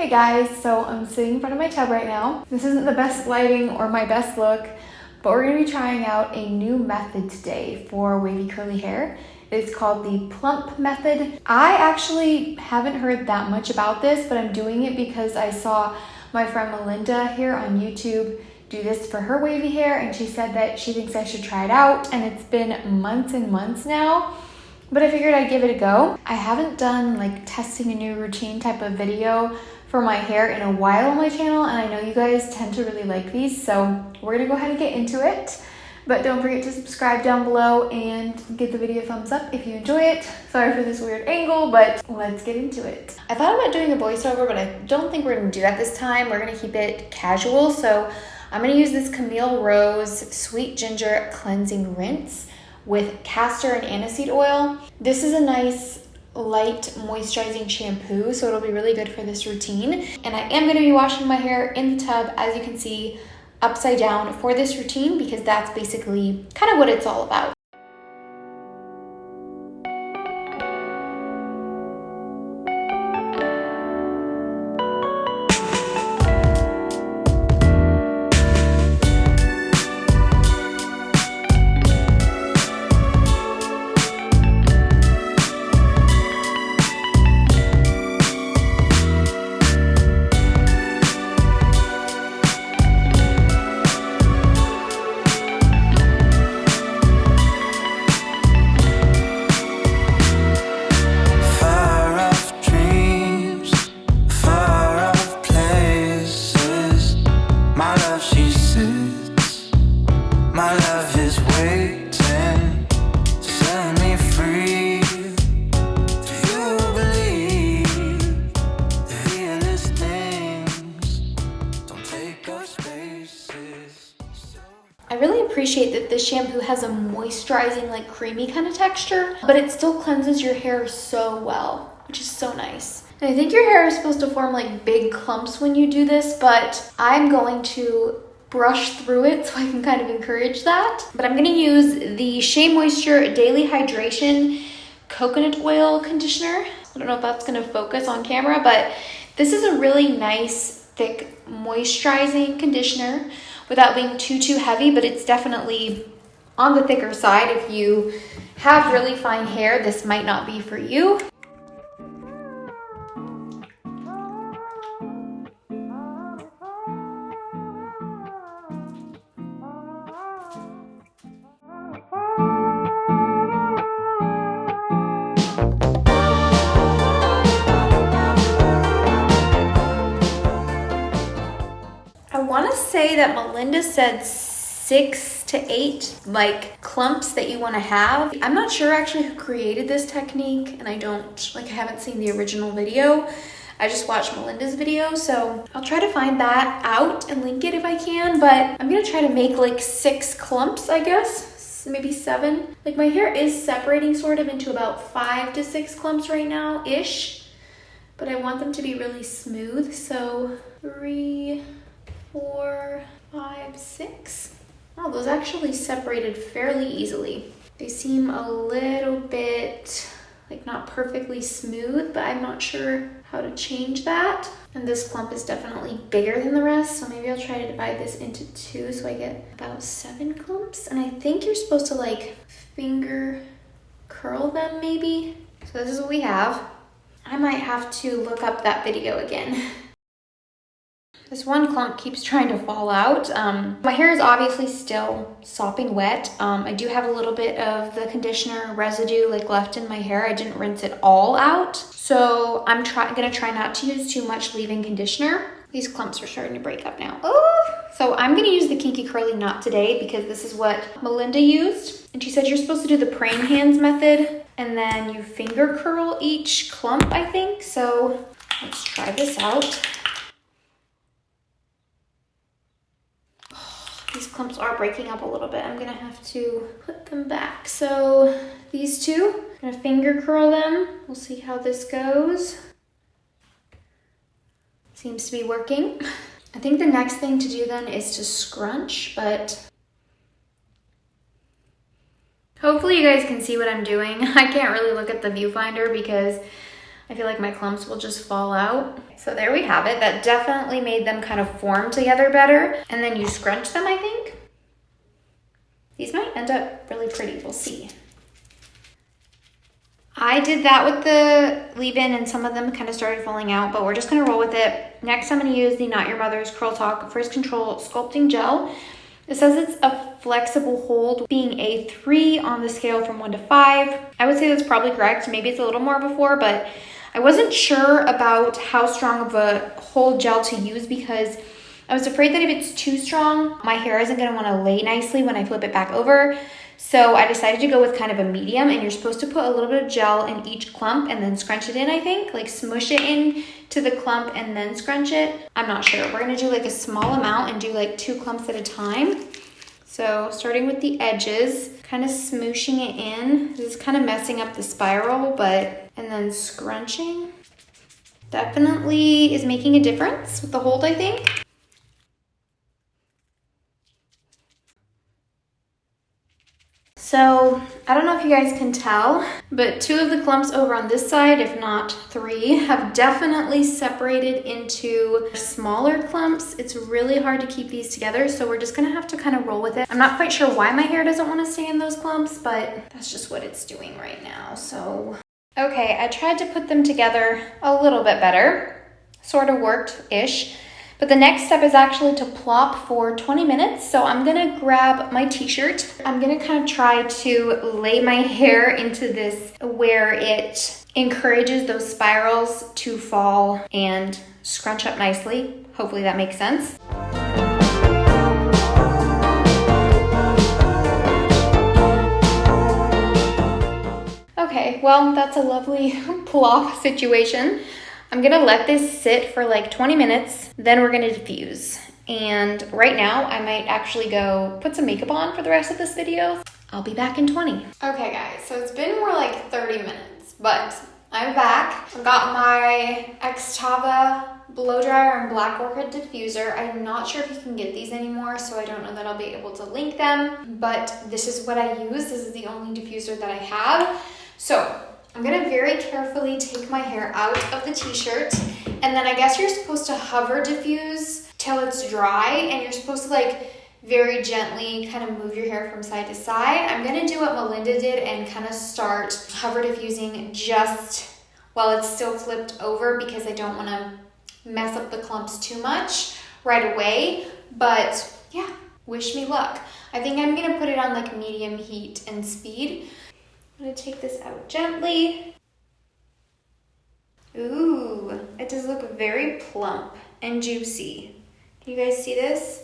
Hey guys, so I'm sitting in front of my tub right now. This isn't the best lighting or my best look, but we're gonna be trying out a new method today for wavy curly hair. It's called the Plump method. I actually haven't heard that much about this, but I'm doing it because I saw my friend Melinda here on YouTube do this for her wavy hair, and she said that she thinks I should try it out, and it's been months and months now. But I figured I'd give it a go. I haven't done like testing a new routine type of video for my hair in a while on my channel, and I know you guys tend to really like these, so we're gonna go ahead and get into it. But don't forget to subscribe down below and give the video a thumbs up if you enjoy it. Sorry for this weird angle, but let's get into it. I thought about doing a voiceover, but I don't think we're gonna do that this time. We're gonna keep it casual, so I'm gonna use this Camille Rose Sweet Ginger Cleansing Rinse with castor and aniseed oil. This is a nice light moisturizing shampoo, so it'll be really good for this routine. And I am going to be washing my hair in the tub, as you can see, upside down for this routine, because that's basically kind of what it's all about. I really appreciate that this shampoo has a moisturizing, like creamy kind of texture, but it still cleanses your hair so well, which is so nice. And I think your hair is supposed to form like big clumps when you do this, but I'm going to brush through it so I can kind of encourage that. But I'm gonna use the Shea Moisture Daily Hydration Coconut Oil Conditioner. I don't know if that's gonna focus on camera, but this is a really nice, thick, moisturizing conditioner without being too heavy, but it's definitely on the thicker side. If you have really fine hair, this might not be for you. I want to say that Melinda said 6 to 8 like clumps that you want to have. I'm not sure actually who created this technique, and I haven't seen the original video. I just watched Melinda's video, so I'll try to find that out and link it if I can, but I'm gonna try to make like 6 clumps, I guess, maybe 7. Like my hair is separating sort of into about 5 to 6 clumps right now ish, but I want them to be really smooth. So 3, 4, 5, 6. Oh, those actually separated fairly easily. They seem a little bit like not perfectly smooth, but I'm not sure how to change that. And this clump is definitely bigger than the rest, so maybe I'll try to divide this into 2 so I get about 7 clumps. And I think you're supposed to like finger curl them maybe. So this is what we have. I might have to look up that video again. This one clump keeps trying to fall out. My hair is obviously still sopping wet. I do have a little bit of the conditioner residue like left in my hair. I didn't rinse it all out. So I'm gonna try not to use too much leave-in conditioner. These clumps are starting to break up now. Oh! So I'm gonna use the Kinky Curly Knot today because this is what Melinda used. And she said you're supposed to do the praying hands method and then you finger curl each clump, I think. So let's try this out. These clumps are breaking up a little bit. I'm gonna have to put them back. So these 2, I'm gonna finger curl them. We'll see how this goes. Seems to be working. I think the next thing to do then is to scrunch, but hopefully you guys can see what I'm doing. I can't really look at the viewfinder because I feel like my clumps will just fall out. So there we have it. That definitely made them kind of form together better. And then you scrunch them, I think. These might end up really pretty, we'll see. I did that with the leave-in and some of them kind of started falling out, but we're just gonna roll with it. Next, I'm gonna use the Not Your Mother's Curl Talk Frizz Control Sculpting Gel. It says it's a flexible hold, being a 3 on the scale from 1 to 5. I would say that's probably correct. Maybe it's a little more before, but I wasn't sure about how strong of a hold gel to use because I was afraid that if it's too strong, my hair isn't gonna wanna lay nicely when I flip it back over. So I decided to go with kind of a medium, and you're supposed to put a little bit of gel in each clump and then scrunch it in, I think. Like smush it in to the clump and then scrunch it. I'm not sure. We're gonna do like a small amount and do like 2 clumps at a time. So starting with the edges, kind of smooshing it in. This is kind of messing up the spiral, and then scrunching. Definitely is making a difference with the hold, I think. So I don't know if you guys can tell, but 2 of the clumps over on this side, if not 3, have definitely separated into smaller clumps. It's really hard to keep these together, so we're just gonna have to kind of roll with it. I'm not quite sure why my hair doesn't want to stay in those clumps, but that's just what it's doing right now. So, okay, I tried to put them together a little bit better. Sort of worked-ish. But the next step is actually to plop for 20 minutes. So I'm gonna grab my t-shirt. I'm gonna kind of try to lay my hair into this where it encourages those spirals to fall and scrunch up nicely. Hopefully that makes sense. Okay, well, that's a lovely plop situation. I'm gonna let this sit for like 20 minutes, then we're gonna diffuse. And right now, I might actually go put some makeup on for the rest of this video. I'll be back in 20. Okay guys, so it's been more like 30 minutes, but I'm back. I've got my Xtava blow dryer and Black Orchid diffuser. I'm not sure if you can get these anymore, so I don't know that I'll be able to link them, but this is what I use. This is the only diffuser that I have. So I'm gonna very carefully take my hair out of the t-shirt, and then I guess you're supposed to hover diffuse till it's dry, and you're supposed to like very gently kind of move your hair from side to side. I'm gonna do what Melinda did and kind of start hover diffusing just while it's still flipped over because I don't wanna mess up the clumps too much right away, but yeah, wish me luck. I think I'm gonna put it on like medium heat and speed. I'm gonna take this out gently. Ooh, it does look very plump and juicy. Can you guys see this?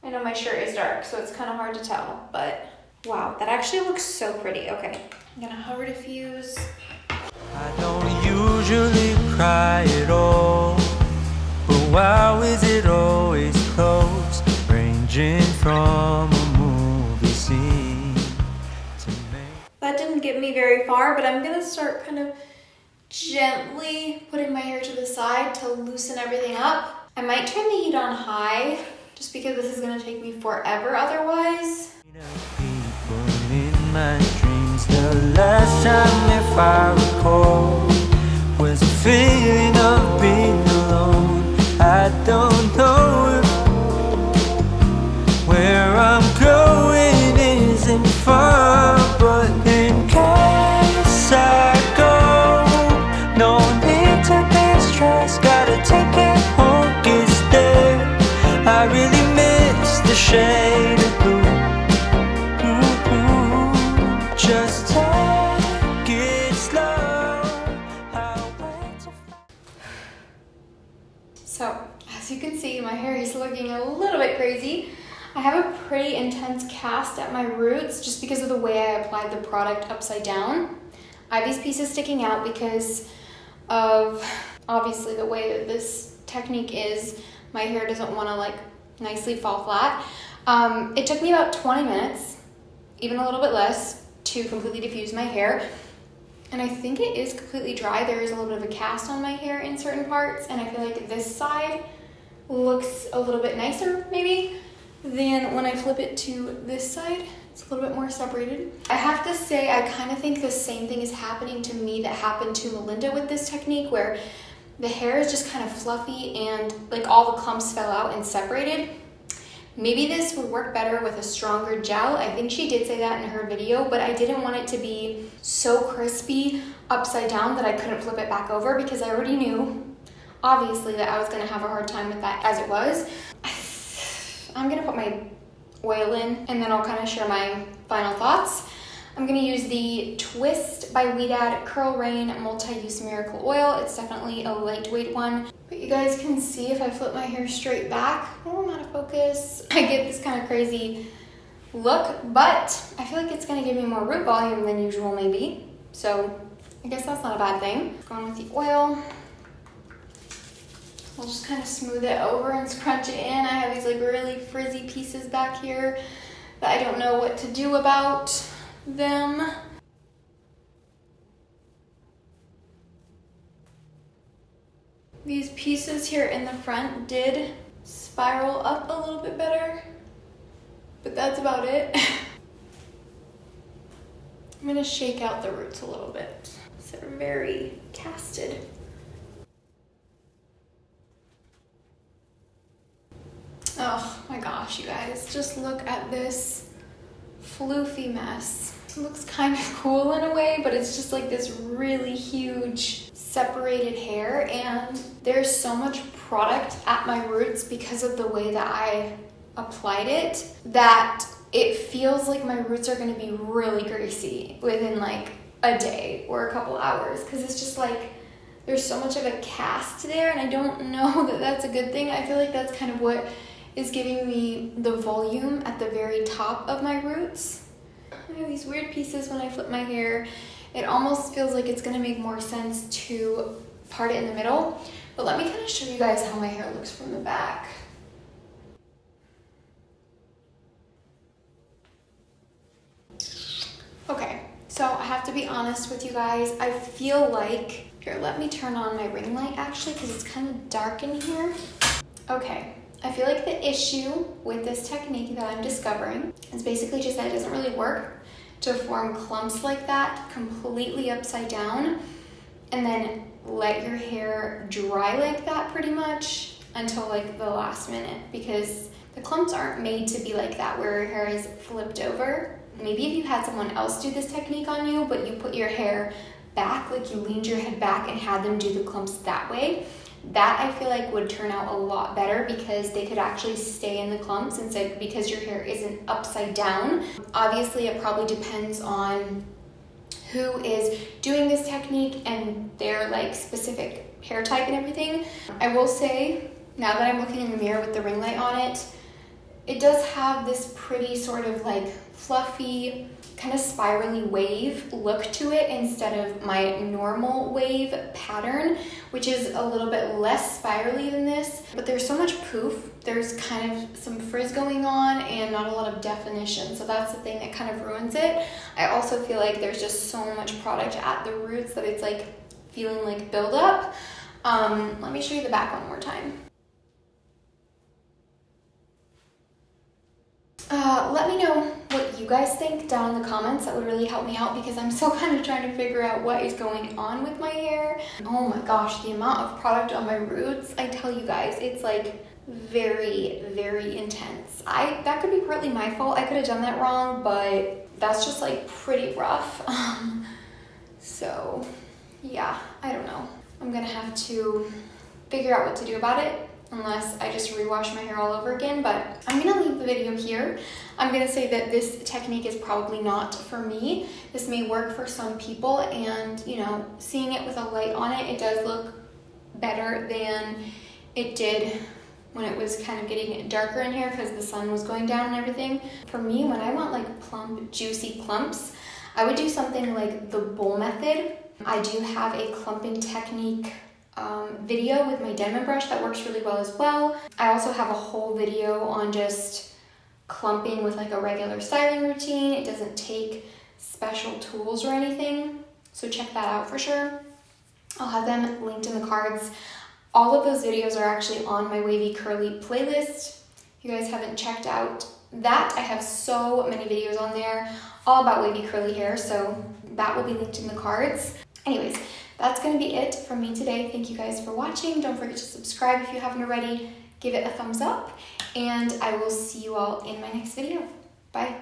I know my shirt is dark, so it's kind of hard to tell, but wow, that actually looks so pretty. Okay, I'm gonna hover diffuse. I don't usually cry at all, but wow, is it always close, ranging from a movie scene. That didn't get me very far, but I'm gonna start kind of gently putting my hair to the side to loosen everything up. I might turn the heat on high, just because this is gonna take me forever otherwise. People in my dreams, the last time, if I recall, was a feeling of being alone. I don't know if where I'm going isn't far, but in case I go, no need to be stressed. Gotta take it home, it's there. I really miss the shade of blue. Just take it slow. I'll wait to find. So, as you can see, my hair is looking a little bit crazy. I have a pretty intense cast at my roots just because of the way I applied the product upside down. I have these pieces sticking out because of obviously the way that this technique is. My hair doesn't want to like nicely fall flat. It took me about 20 minutes, even a little bit less, to completely diffuse my hair. And I think it is completely dry. There is a little bit of a cast on my hair in certain parts, and I feel like this side looks a little bit nicer maybe than when I flip it to this side. It's a little bit more separated. I have to say, I kind of think the same thing is happening to me that happened to Melinda with this technique, where the hair is just kind of fluffy and like all the clumps fell out and separated. Maybe this would work better with a stronger gel. I think she did say that in her video, but I didn't want it to be so crispy upside down that I couldn't flip it back over, because I already knew, obviously, that I was gonna have a hard time with that as it was. I'm gonna put my oil in and then I'll kind of share my final thoughts. I'm gonna use the Twist by Weedad Curl Rain Multi-Use Miracle Oil. It's definitely a lightweight one. But you guys can see if I flip my hair straight back, oh, I'm out of focus, I get this kind of crazy look, but I feel like it's gonna give me more root volume than usual maybe. So I guess that's not a bad thing. Going with the oil. I'll just kind of smooth it over and scrunch it in. I have these like really frizzy pieces back here that I don't know what to do about them. These pieces here in the front did spiral up a little bit better, but that's about it. I'm gonna shake out the roots a little bit. So they're very casted. Oh my gosh, you guys, just look at this floofy mess. It looks kind of cool in a way, but it's just like this really huge separated hair, and there's so much product at my roots because of the way that I applied it that it feels like my roots are going to be really greasy within like a day or a couple hours, because it's just like there's so much of a cast there, and I don't know that that's a good thing. I feel like that's kind of what is giving me the volume at the very top of my roots. I have these weird pieces when I flip my hair. It almost feels like it's gonna make more sense to part it in the middle, but let me kind of show you guys how my hair looks from the back. Okay, so I have to be honest with you guys. I feel like, here, let me turn on my ring light actually, because it's kind of dark in here. Okay. I feel like the issue with this technique that I'm discovering is basically just that it doesn't really work to form clumps like that completely upside down and then let your hair dry like that pretty much until like the last minute, because the clumps aren't made to be like that where your hair is flipped over. Maybe if you had someone else do this technique on you, but you put your hair back, like you leaned your head back and had them do the clumps that way, that I feel like would turn out a lot better, because they could actually stay in the clumps instead, because your hair isn't upside down. Obviously, it probably depends on who is doing this technique and their like specific hair type and everything. I will say, now that I'm looking in the mirror with the ring light on it, it does have this pretty sort of like fluffy, kind of spirally wave look to it instead of my normal wave pattern, which is a little bit less spirally than this. But there's so much poof, there's kind of some frizz going on and not a lot of definition, so that's the thing that kind of ruins it. I also feel like there's just so much product at the roots that it's like feeling like buildup. Let me show you the back one more time. Let me know what you guys think down in the comments. That would really help me out, because I'm still kind of trying to figure out what is going on with my hair. Oh my gosh, the amount of product on my roots, I tell you guys, it's like very, very intense. That could be partly my fault. I could have done that wrong, but that's just like pretty rough. So yeah, I don't know. I'm gonna have to figure out what to do about it, unless I just rewash my hair all over again. But I'm gonna leave the video here. I'm gonna say that this technique is probably not for me. This may work for some people, and you know, seeing it with a light on it, it does look better than it did when it was kind of getting darker in here because the sun was going down and everything. For me, when I want like plump, juicy clumps, I would do something like the bowl method. I do have a clumping technique video with my Denman brush that works really well as well. I also have a whole video on just clumping with like a regular styling routine. It doesn't take special tools or anything, so check that out for sure. I'll have them linked in the cards. All of those videos are actually on my Wavy Curly playlist. If you guys haven't checked out that I have so many videos on there all about wavy curly hair, so that will be linked in the cards. Anyways, that's gonna be it from me today. Thank you guys for watching. Don't forget to subscribe if you haven't already. Give it a thumbs up, and I will see you all in my next video. Bye.